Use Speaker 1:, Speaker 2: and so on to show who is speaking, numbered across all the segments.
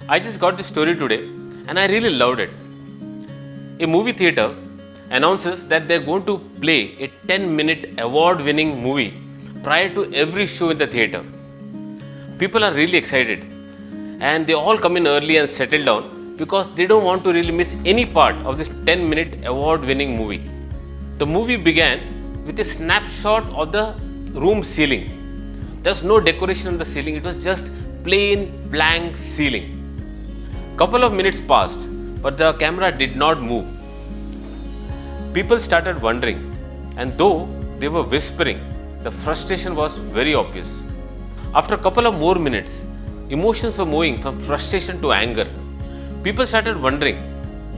Speaker 1: I just got this story today and I really loved it. A movie theater announces that they're going to play a 10-minute award-winning movie prior to every show in the theater. People are really excited and they all come in early and settle down because they don't want to really miss any part of this 10-minute award-winning movie. The movie began with a snapshot of the room ceiling. There's no decoration on the ceiling, it was just plain blank ceiling. Couple of minutes passed, but the camera did not move. People started wondering, and though they were whispering, the frustration was very obvious. After a couple of more minutes, emotions were moving from frustration to anger. People started wondering,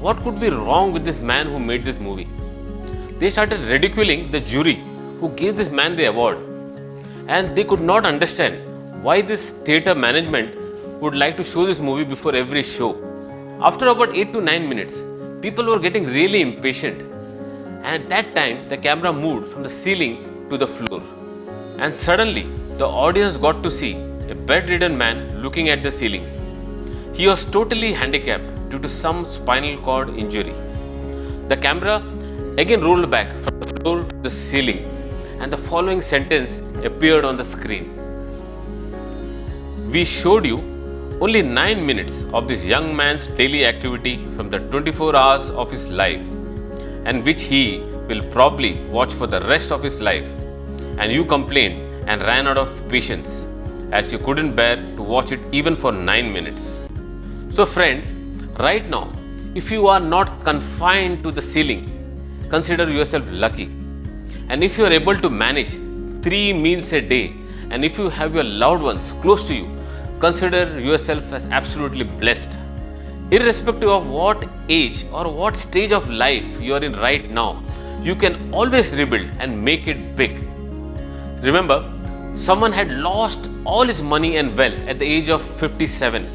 Speaker 1: what could be wrong with this man who made this movie? They started ridiculing the jury who gave this man the award. And they could not understand why this theatre management would like to show this movie before every show. After about 8 to 9 minutes, people were getting really impatient. And at that time, the camera moved from the ceiling to the floor. And suddenly, the audience got to see a bedridden man looking at the ceiling. He was totally handicapped due to some spinal cord injury. The camera again rolled back from the floor to the ceiling, and the following sentence appeared on the screen. We showed you only 9 minutes of this young man's daily activity from the 24 hours of his life, and which he will probably watch for the rest of his life. And you complained and ran out of patience as you couldn't bear to watch it even for 9 minutes. So friends, right now, if you are not confined to the ceiling, consider yourself lucky. And if you are able to manage 3 meals a day, and if you have your loved ones close to you, consider yourself as absolutely blessed. Irrespective of what age or what stage of life you are in right now, you can always rebuild and make it big. Remember, someone had lost all his money and wealth at the age of 57,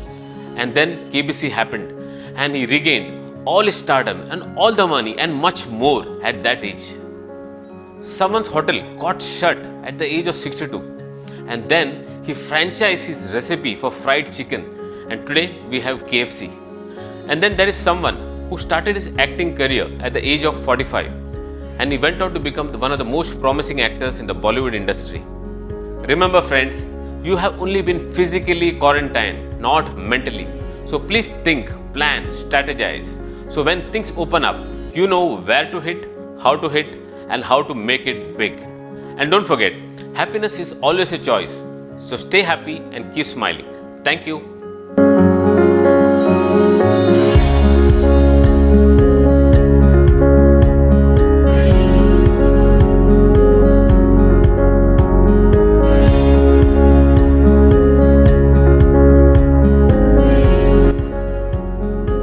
Speaker 1: and then KBC happened and he regained all his stardom and all the money and much more at that age. Someone's hotel got shut at the age of 62, and then he franchised his recipe for fried chicken, and today we have KFC. And then there is someone who started his acting career at the age of 45, and he went on to become one of the most promising actors in the Bollywood industry. Remember friends, you have only been physically quarantined, not mentally. So please think, plan, strategize. So when things open up, you know where to hit, how to hit, and how to make it big. And don't forget, happiness is always a choice. So stay happy and keep smiling. Thank you.